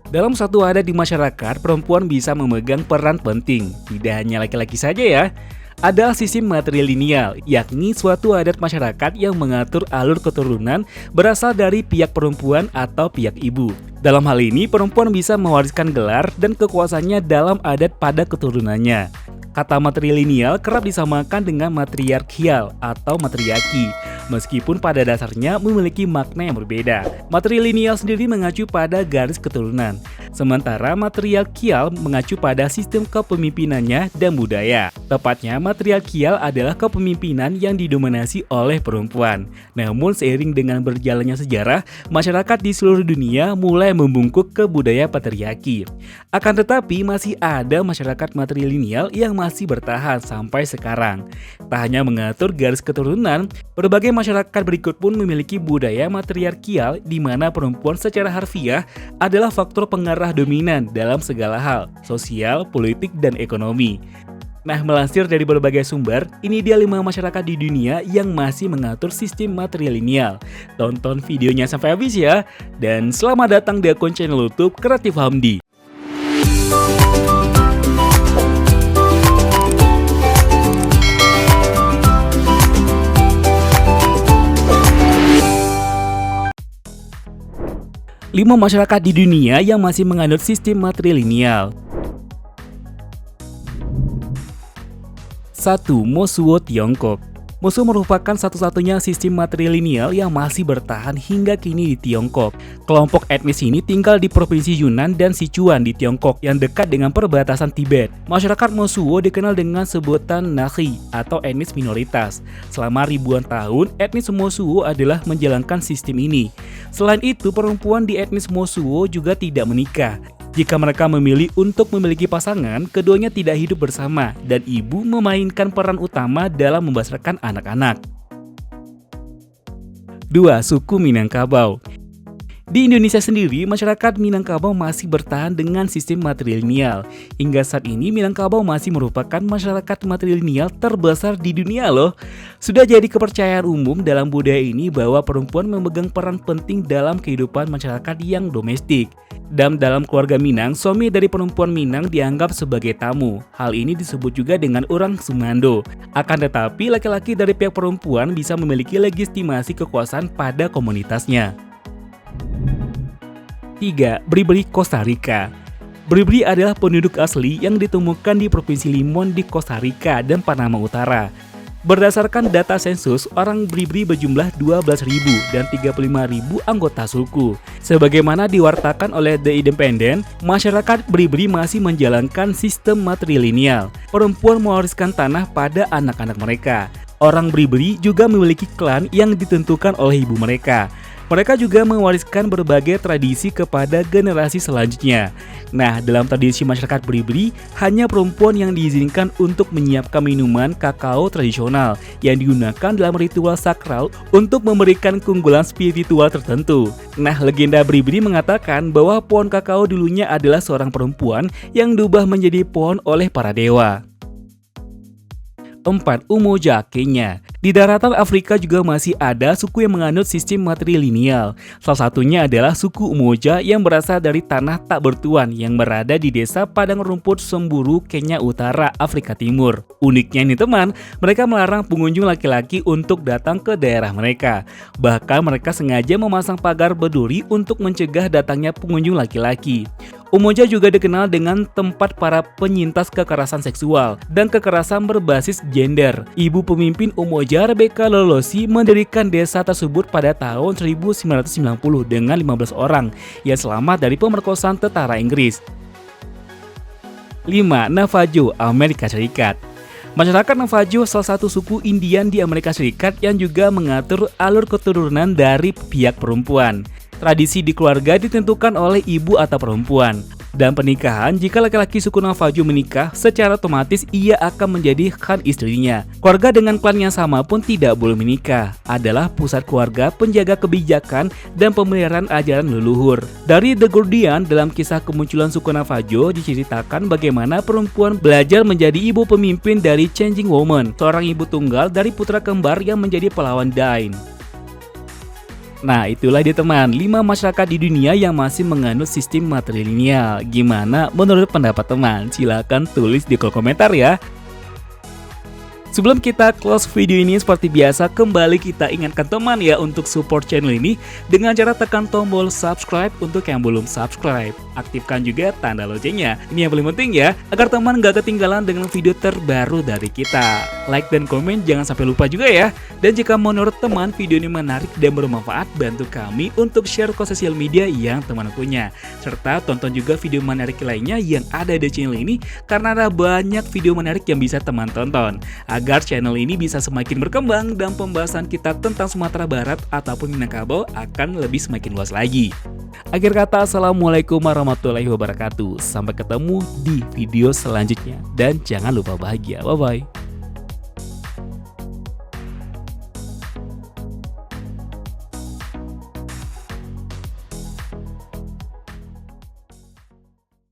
Dalam satu adat di masyarakat, perempuan bisa memegang peran penting. Tidak hanya laki-laki saja ya. Ada sistem matrilineal, yakni suatu adat masyarakat yang mengatur alur keturunan berasal dari pihak perempuan atau pihak ibu. Dalam hal ini, perempuan bisa mewariskan gelar dan kekuasaannya dalam adat pada keturunannya. Kata matrilineal kerap disamakan dengan matriarkial atau matriarki, meskipun pada dasarnya memiliki makna yang berbeda. Matrilineal sendiri mengacu pada garis keturunan, sementara matriarkial mengacu pada sistem kepemimpinannya dan budaya. Tepatnya, matriarkial adalah kepemimpinan yang didominasi oleh perempuan. Namun seiring dengan berjalannya sejarah, masyarakat di seluruh dunia mulai membungkuk ke budaya patriarki. Akan tetapi masih ada masyarakat matrilineal yang masih bertahan sampai sekarang. Tak hanya mengatur garis keturunan, berbagai masyarakat berikut pun memiliki budaya matriarkial di mana perempuan secara harfiah adalah faktor pengarah dominan dalam segala hal, sosial, politik, dan ekonomi. Nah, melansir dari berbagai sumber, ini dia 5 masyarakat di dunia yang masih mengatur sistem matrilineal. Tonton videonya sampai habis ya, dan selamat datang di akun channel YouTube Kreatif Hamdi. Lima masyarakat di dunia yang masih menganut sistem matrilineal. 1. Mosuo, Tiongkok. Mosuo merupakan satu-satunya sistem matrilineal yang masih bertahan hingga kini di Tiongkok. Kelompok etnis ini tinggal di Provinsi Yunnan dan Sichuan di Tiongkok yang dekat dengan perbatasan Tibet. Masyarakat Mosuo dikenal dengan sebutan Naxi atau etnis minoritas. Selama ribuan tahun, etnis Mosuo adalah menjalankan sistem ini. Selain itu, perempuan di etnis Mosuo juga tidak menikah. Jika mereka memilih untuk memiliki pasangan, keduanya tidak hidup bersama dan ibu memainkan peran utama dalam membesarkan anak-anak. 2. Suku Minangkabau. Di Indonesia sendiri, masyarakat Minangkabau masih bertahan dengan sistem matrilineal. Hingga saat ini, Minangkabau masih merupakan masyarakat matrilineal terbesar di dunia loh. Sudah jadi kepercayaan umum dalam budaya ini bahwa perempuan memegang peran penting dalam kehidupan masyarakat yang domestik. Dan dalam keluarga Minang, suami dari perempuan Minang dianggap sebagai tamu. Hal ini disebut juga dengan orang sumando. Akan tetapi, laki-laki dari pihak perempuan bisa memiliki legitimasi kekuasaan pada komunitasnya. 3. Bribri, Costa Rica. Bribri adalah penduduk asli yang ditemukan di Provinsi Limon di Costa Rica dan Panama Utara. Berdasarkan data sensus, orang Bribri berjumlah 12.000 dan 35.000 anggota suku. Sebagaimana diwartakan oleh The Independent, masyarakat Bribri masih menjalankan sistem matrilineal. Perempuan mewariskan tanah pada anak-anak mereka. Orang Bribri juga memiliki klan yang ditentukan oleh ibu mereka. Mereka juga mewariskan berbagai tradisi kepada generasi selanjutnya. Nah, dalam tradisi masyarakat Bribri, hanya perempuan yang diizinkan untuk menyiapkan minuman kakao tradisional yang digunakan dalam ritual sakral untuk memberikan keunggulan spiritual tertentu. Nah, legenda Bribri mengatakan bahwa pohon kakao dulunya adalah seorang perempuan yang diubah menjadi pohon oleh para dewa. 4. Umoja, Kenya. Di daratan Afrika juga masih ada suku yang menganut sistem matrilineal. Salah satunya adalah suku Umoja yang berasal dari tanah tak bertuan yang berada di desa Padang Rumput Semburu, Kenya Utara, Afrika Timur. Uniknya nih teman, mereka melarang pengunjung laki-laki untuk datang ke daerah mereka. Bahkan mereka sengaja memasang pagar berduri untuk mencegah datangnya pengunjung laki-laki. Umoja juga dikenal dengan tempat para penyintas kekerasan seksual dan kekerasan berbasis gender. Ibu pemimpin Umoja, Rebecca Lolosi, mendirikan desa tersebut pada tahun 1990 dengan 15 orang yang selamat dari pemerkosaan tentara Inggris. 5. Navajo, Amerika Serikat. Masyarakat Navajo salah satu suku Indian di Amerika Serikat yang juga mengatur alur keturunan dari pihak perempuan. Tradisi di keluarga ditentukan oleh ibu atau perempuan. Dan pernikahan, jika laki-laki suku Navajo menikah, secara otomatis ia akan menjadi khan istrinya. Keluarga dengan klan yang sama pun tidak boleh menikah. Adalah pusat keluarga, penjaga kebijakan, dan pemeliharaan ajaran leluhur. Dari The Guardian, dalam kisah kemunculan suku Navajo diceritakan bagaimana perempuan belajar menjadi ibu pemimpin dari Changing Woman, seorang ibu tunggal dari putra kembar yang menjadi pahlawan Dain. Nah, itulah dia teman, 5 masyarakat di dunia yang masih menganut sistem matrilineal. Gimana menurut pendapat teman? Silahkan tulis di kolom komentar ya. Sebelum kita close video ini, seperti biasa kembali kita ingatkan teman ya untuk support channel ini dengan cara tekan tombol subscribe untuk yang belum subscribe. Aktifkan juga tanda loncengnya. Ini yang paling penting ya, agar teman gak ketinggalan dengan video terbaru dari kita. Like dan komen jangan sampai lupa juga ya. Dan jika menurut teman video ini menarik dan bermanfaat, bantu kami untuk share ke sosial media yang teman punya. Serta tonton juga video menarik lainnya yang ada di channel ini, karena ada banyak video menarik yang bisa teman tonton. Agar channel ini bisa semakin berkembang dan pembahasan kita tentang Sumatera Barat ataupun Minangkabau akan lebih semakin luas lagi. Akhir kata, assalamualaikum warahmatullahi wabarakatuh. Sampai ketemu di video selanjutnya dan jangan lupa bahagia. Bye bye.